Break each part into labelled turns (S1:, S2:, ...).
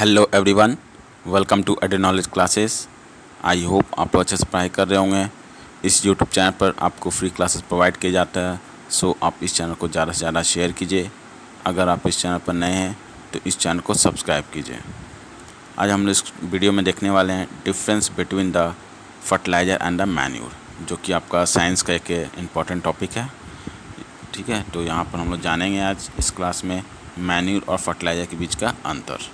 S1: Hello everyone, welcome to एडे knowledge classes. I hope आप अच्छे से पढ़ाई कर रहे होंगे। इस यूट्यूब चैनल पर आपको फ्री क्लासेस प्रोवाइड किया जाता है, सो आप इस चैनल को ज़्यादा से ज़्यादा शेयर कीजिए। अगर आप इस चैनल पर नए हैं तो इस चैनल को सब्सक्राइब कीजिए। आज हम लोग इस वीडियो में देखने वाले हैं difference between the fertiliser and the manure, जो कि आपका साइंस का एक इम्पॉर्टेंट टॉपिक है। ठीक है, तो यहाँ पर हम लोग जानेंगे आज इस क्लास में मैन्यूर और फर्टिलाइज़र के बीच का अंतर।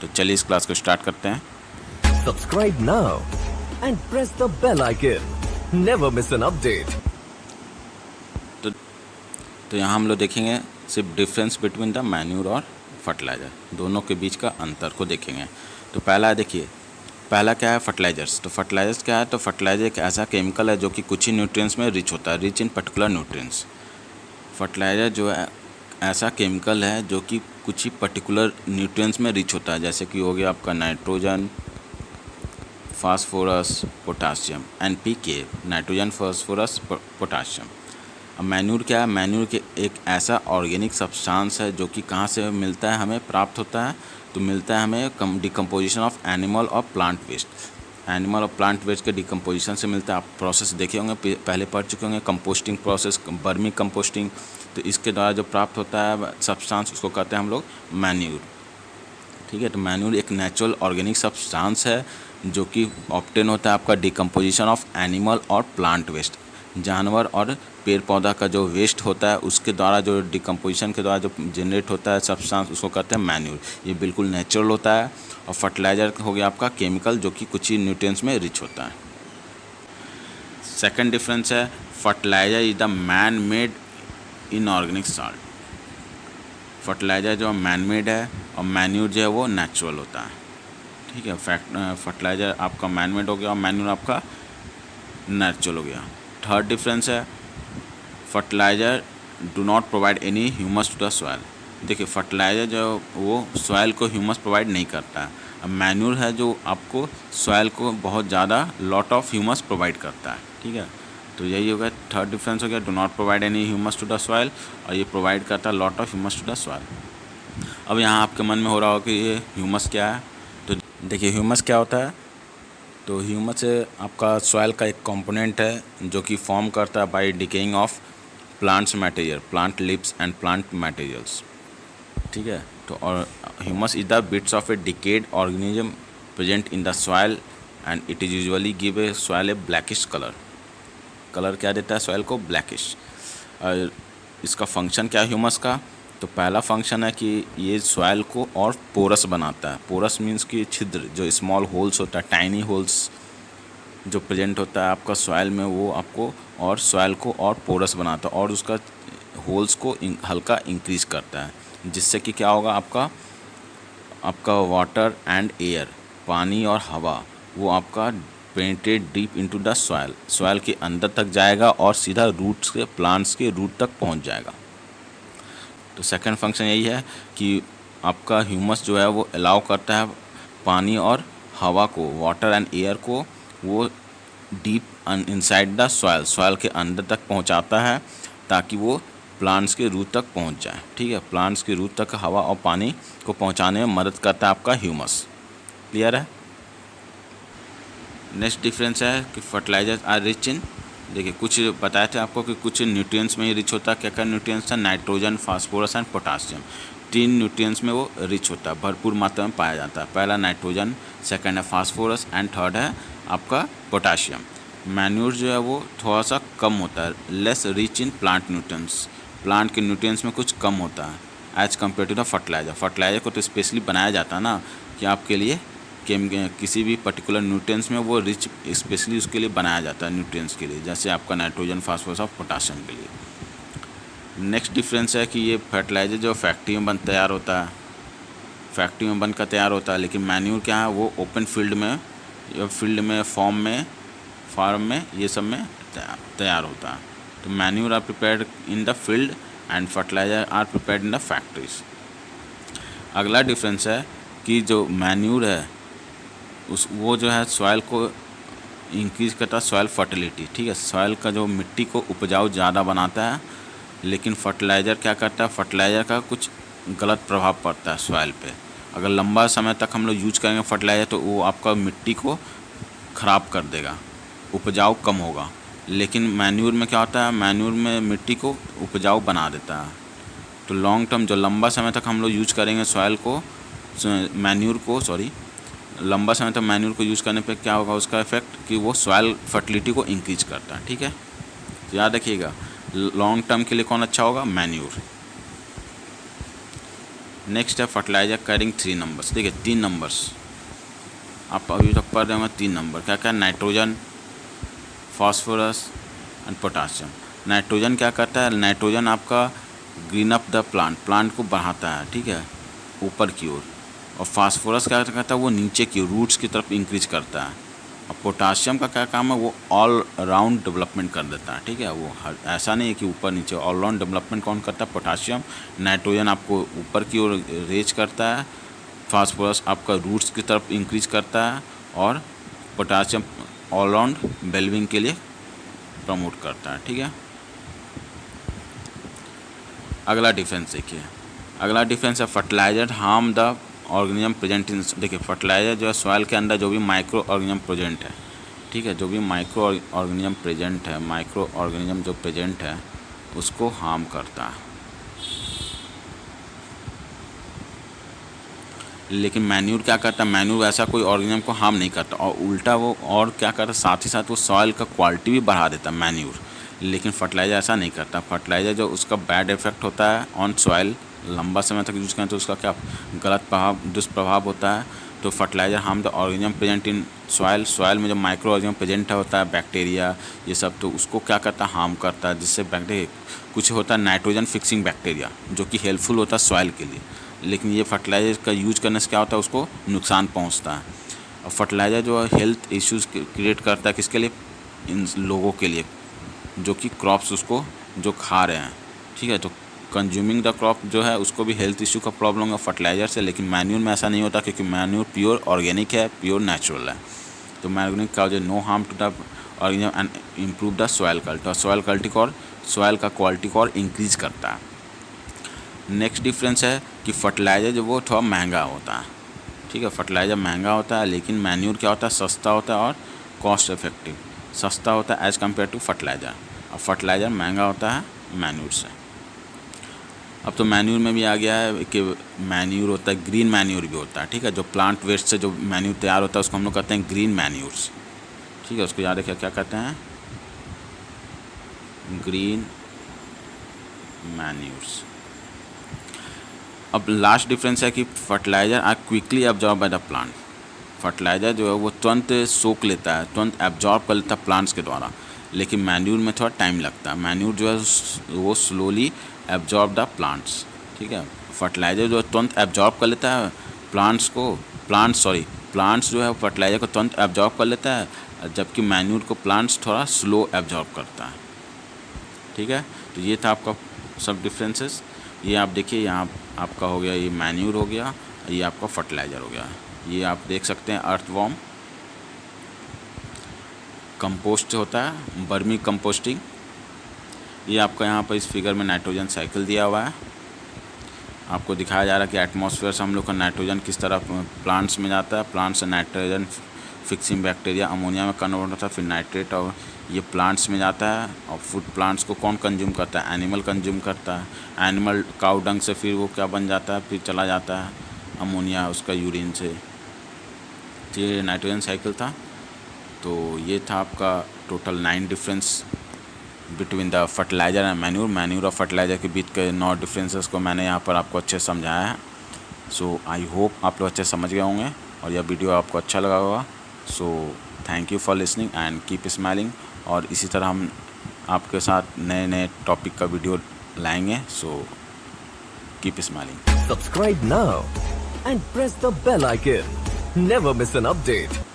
S1: तो चलिए इस क्लास को स्टार्ट करते हैं।
S2: Subscribe now and press the bell icon. Never miss an update.
S1: तो यहाँ हम लोग देखेंगे सिर्फ डिफरेंस बिटवीन द मैन्यूर और फर्टिलाइज़र, दोनों के बीच का अंतर को देखेंगे। तो पहला देखिए, पहला क्या है फर्टिलाइज़र्स। तो फर्टिलाइज़र्स क्या है, तो फर्टिलाइज़र एक ऐसा केमिकल है जो कि कुछ ही न्यूट्रिएंट्स में रिच होता है, rich in particular nutrients. Fertiliser जो है ऐसा केमिकल है जो कि कुछ ही पर्टिकुलर न्यूट्रिएंट्स में रिच होता है, जैसे कि हो गया आपका nitrogen, phosphorus, potassium, NPK, nitrogen, phosphorus, potassium. अब मैन्यूर क्या है, मैन्यूर के एक ऐसा ऑर्गेनिक सब्सटेंस है जो कि कहाँ से मिलता है, हमें प्राप्त होता है। तो मिलता है हमें डिकम्पोजिशन ऑफ एनिमल और प्लांट वेस्ट। एनिमल और प्लांट वेस्ट के डिकम्पोजिशन से मिलता है। आप प्रोसेस देखे होंगे, पहले पढ़ चुके होंगे, कंपोस्टिंग प्रोसेस, बर्मी कंपोस्टिंग। तो इसके द्वारा जो प्राप्त होता है सब्सटेंस, उसको कहते हैं हम लोग मैन्यूर। ठीक है, तो मैन्यूर एक नेचुरल ऑर्गेनिक सब्सटेंस है जो कि ऑब्टेन होता है आपका डिकम्पोजिशन ऑफ एनिमल और प्लांट वेस्ट। जानवर और पेड़ पौधा का जो वेस्ट होता है उसके द्वारा, जो डिकम्पोजिशन के द्वारा जो जनरेट होता है सब्सटेंस, उसको कहते हैं मैन्यूर। ये बिल्कुल नेचुरल होता है। और फर्टिलाइज़र हो गया आपका केमिकल जो कि कुछ ही न्यूट्रिएंट्स में रिच होता है। सेकंड डिफरेंस है, fertiliser is the man made inorganic salt. Fertiliser जो मैन मेड है और मैन्यूर जो है वो नेचुरल होता है। ठीक है, फर्टिलाइज़र आपका मैन मेड हो गया और मैन्यूर आपका नेचुरल हो गया। थर्ड डिफरेंस है, fertiliser do not provide any humus to the soil. देखिए, फर्टिलाइज़र जो वो सॉइल को ह्यूमस प्रोवाइड नहीं करता है। अब मैन्यूर है जो आपको सॉइल को बहुत ज़्यादा लॉट ऑफ ह्यूमस प्रोवाइड करता है। ठीक है, तो यही हो गया, थर्ड डिफरेंस हो गया, do not provide any humus to the soil, और ये प्रोवाइड करता है lot of humus to the soil. अब यहाँ आपके मन में हो रहा हो कि ये ह्यूमस क्या है। तो देखिए, ह्यूमस क्या होता है, तो ह्यूमस आपका सॉइल का एक कंपोनेंट है जो कि फॉर्म करता है by decaying of plants material, plant leaves and plant materials. ठीक है, तो और humus is the bits of a decayed organism present in the soil and it is usually give a soil a blackish colour. Colour क्या देता है soil को, blackish. और इसका फंक्शन क्या है ह्यूमस का, तो पहला फंक्शन है कि ये सॉइल को और पोरस बनाता है। पोरस मीन्स कि छिद्र, जो स्मॉल होल्स होता है, टाइनी होल्स जो प्रेजेंट होता है आपका सॉइल में, वो आपको और सॉइल को और पोरस बनाता है और उसका होल्स को हल्का इंक्रीज करता है, जिससे कि क्या होगा, आपका वाटर एंड एयर, पानी और हवा, वो आपका penetrate deep into the soil, soil के अंदर तक जाएगा और सीधा रूट्स के, प्लांट्स के रूट तक पहुंच जाएगा। तो सेकंड फंक्शन यही है कि आपका ह्यूमस जो है वो अलाउ करता है पानी और हवा को, वाटर एंड एयर को, वो deep inside the soil, soil के अंदर तक पहुंचाता है ताकि वो प्लांट्स के रूट तक पहुंच जाए। ठीक है, प्लांट्स के रूट तक हवा और पानी को पहुंचाने में मदद करता है आपका ह्यूमस। क्लियर है। नेक्स्ट डिफरेंस है कि फर्टिलाइजर्स आर रिच इन, देखिए कुछ बताए थे आपको कि कुछ न्यूट्रिएंट्स में ही रिच होता है। क्या क्या न्यूट्रिएंट्स हैं, नाइट्रोजन, फास्फोरस एंड पोटासियम। तीन न्यूट्रिएंट्स में वो रिच होता है, भरपूर मात्रा में पाया जाता है। पहला नाइट्रोजन, सेकंड है फास्फोरस एंड थर्ड है आपका पोटासियम। मैन्यूर जो है वो थोड़ा सा कम होता है, less rich in plant nutrients, plant के न्यूट्रिएंट्स में कुछ कम होता है as compared to the fertiliser. Fertiliser को तो स्पेशली बनाया जाता है ना कि आपके लिए किसी भी पर्टिकुलर न्यूट्रिएंट्स में वो रिच स्पेशली उसके लिए बनाया जाता है, न्यूट्रिएंट्स के लिए, जैसे आपका नाइट्रोजन, फास्फोरस और पोटासियम के लिए। नेक्स्ट डिफरेंस है कि ये फर्टिलाइजर जो फैक्ट्री में तैयार होता है, फैक्ट्री में बनकर तैयार होता है, लेकिन मैन्यूर क्या है वो ओपन फील्ड में या फील्ड में, फार्म में ये सब में तैयार होता है। तो manure are prepared in the field and fertiliser are prepared in the factories. अगला डिफरेंस है कि जो मैन्यूर है वो जो है सॉइल को इंक्रीज करता है, सॉइल फर्टिलिटी। ठीक है, सॉइल का जो मिट्टी को उपजाऊ ज़्यादा बनाता है, लेकिन फर्टिलाइज़र क्या करता है, फर्टिलाइज़र का कुछ गलत प्रभाव पड़ता है सॉइल पे, अगर लंबा समय तक हम लोग यूज करेंगे फर्टिलाइज़र तो वो आपका मिट्टी को ख़राब कर देगा, उपजाऊ कम होगा। लेकिन मैन्यूर में क्या होता है, मैन्यूर में मिट्टी को उपजाऊ बना देता है। तो लॉन्ग टर्म जो लंबा समय तक हम लोग यूज करेंगे सॉइल को, लंबा समय तक मैन्यूर को यूज़ करने पे क्या होगा उसका इफेक्ट कि वो सॉइल फर्टिलिटी को इंक्रीज करता है। ठीक है, तो याद रखिएगा लॉन्ग टर्म के लिए कौन अच्छा होगा, मैन्यूर। नेक्स्ट है फर्टिलाइजर कैरिंग 3 नंबर्स। देखिए 3 नंबर्स आप अभी तक पढ़ रहे होंगे। 3 नंबर क्या क्या, nitrogen, phosphorus and potassium. Nitrogen क्या करता है, नाइट्रोजन आपका ग्रीन अप द प्लांट को बढ़ाता है, ठीक है, ऊपर की ओर। और फास्फोरस क्या करता है, वो नीचे की रूट्स की तरफ इंक्रीज करता है। और पोटासियम का क्या काम है, वो ऑल राउंड डेवलपमेंट कर देता है। ठीक है, वो ऐसा नहीं है कि ऊपर नीचे, ऑल राउंड डेवलपमेंट कौन करता है, पोटासियम। नाइट्रोजन आपको ऊपर की ओर रेज करता है, फास्फोरस आपका रूट्स की तरफ इंक्रीज करता है, और पोटासियम ऑल राउंड बेल्विंग के लिए प्रमोट करता है। ठीक है, अगला डिफरेंस देखिए। अगला डिफरेंस है fertiliser harm the organism present in. देखिए फर्टिलाइजर जो है सॉइल के अंदर जो भी माइक्रो ऑर्गेनिज्म प्रेजेंट है, ठीक है, जो भी माइक्रो ऑर्गेनिज्म प्रेजेंट है, माइक्रो ऑर्गेनिज्म जो प्रेजेंट है उसको हार्म करता है। लेकिन मैन्यूर क्या करता है, मैन्यूर ऐसा कोई ऑर्गेनिज्म को हार्म नहीं करता, और उल्टा वो और क्या करता है, साथ ही साथ वो सॉइल का क्वालिटी भी बढ़ा देता है मैन्यूर। लेकिन फर्टिलाइजर ऐसा नहीं करता। फर्टिलाइजर जो उसका बैड इफेक्ट होता है ऑन सॉइल, लंबा समय तक यूज करें तो उसका क्या गलत प्रभाव, दुष्प्रभाव होता है। तो fertiliser harm the organism present in soil, soil में जो माइक्रो ऑर्गेनिज्म प्रेजेंट होता है, बैक्टीरिया ये सब, तो उसको क्या करता है, हार्म करता है। जिससे बैक्टीरिया कुछ होता है नाइट्रोजन फिक्सिंग बैक्टीरिया जो कि हेल्पफुल होता है सॉइल के लिए। लेकिन ये फर्टिलाइजर का यूज करने से क्या होता है, उसको नुकसान पहुँचता है। और फर्टिलाइजर जो है हेल्थ इश्यूज़ क्रिएट करता है, किसके लिए, इन लोगों के लिए जो कि क्रॉप्स उसको जो खा रहे हैं। ठीक है, तो कंज्यूमिंग द क्रॉप जो है उसको भी हेल्थ इशू का प्रॉब्लम होगा फर्टिलाइजर से। लेकिन मैन्यूर में ऐसा नहीं होता, क्योंकि मैन्यूर प्योर ऑर्गेनिक है, प्योर नेचुरल है। तो मैन्यूर का जो no harm to the organism and improve the soil quality, और सॉइल क्वालिटी को और सॉइल का क्वालिटी को और इंक्रीज करता है। नेक्स्ट डिफरेंस है कि फर्टिलाइजर जो वो थोड़ा महंगा होता है। ठीक है, फर्टिलाइजर महंगा होता है, लेकिन मैन्यूर क्या होता है, सस्ता होता है और कॉस्ट इफेक्टिव। सस्ता होता है एज़ कम्पेयर टू फर्टिलाइजर, और फर्टिलाइजर महंगा होता है मैन्यूर से। अब तो मैन्यूर में भी आ गया है कि मैन्यूर होता है, ग्रीन मैन्यूर भी होता है। ठीक है, जो प्लांट वेस्ट से जो मैन्यूर तैयार होता है उसको हम लोग कहते हैं ग्रीन मैन्यूर्स। ठीक है, उसको याद रखिए क्या कहते हैं, ग्रीन मैन्यूर्स। अब लास्ट डिफरेंस है कि fertiliser are quickly absorb by the plant. Fertiliser जो है वो तुरंत सोख लेता है, तुरंत एब्जॉर्ब कर लेता है प्लांट्स के द्वारा। लेकिन मैन्यूर में थोड़ा टाइम लगता है। मैन्यूर जो है वो स्लोली एब्जॉर्ब द प्लांट्स। ठीक है, फर्टिलाइजर जो है तुरंत एब्जॉर्ब कर लेता है प्लांट्स जो है फर्टिलाइजर को तुरंत एब्जॉर्ब कर लेता है, जबकि मैन्यूर को प्लांट्स थोड़ा स्लो एब्जॉर्ब करता है। ठीक है, तो ये था आपका सब डिफरेंसेस। ये आप देखिए, यहाँ आपका हो गया, ये मैन्यूर हो गया, ये आपका फर्टिलाइज़र हो गया। ये आप देख सकते हैं अर्थवॉर्म, कंपोस्ट होता है, बर्मी कंपोस्टिंग। ये आपका यहाँ पर इस फिगर में नाइट्रोजन साइकिल दिया हुआ है। आपको दिखाया जा रहा है कि एटमॉस्फेयर से हम लोग का नाइट्रोजन किस तरह प्लांट्स में जाता है, प्लांट्स से नाइट्रोजन फिक्सिंग बैक्टीरिया अमोनिया में कन्वर्ट होता है, फिर नाइट्रेट, और ये प्लांट्स में जाता है। और फूड प्लांट्स को कौन कंज्यूम करता है, एनिमल कंज्यूम करता है। एनिमल काऊ डंग से फिर वो क्या बन जाता है, फिर चला जाता है अमोनिया उसका यूरिन से। ये नाइट्रोजन साइकिल था। तो ये था आपका total 9 difference between the fertiliser and manure और फर्टिलाइज़र के बीच के 9 डिफरेंसेस को मैंने यहाँ पर आपको अच्छे से समझाया है। सो आई होप आप लोग अच्छे समझ गए होंगे और यह वीडियो आपको अच्छा लगा होगा। So thank you for listening and keep smiling. और इसी तरह हम आपके साथ नए नए टॉपिक का वीडियो लाएंगे। So keep smiling.
S2: Subscribe now and press the bell icon. Never miss an update.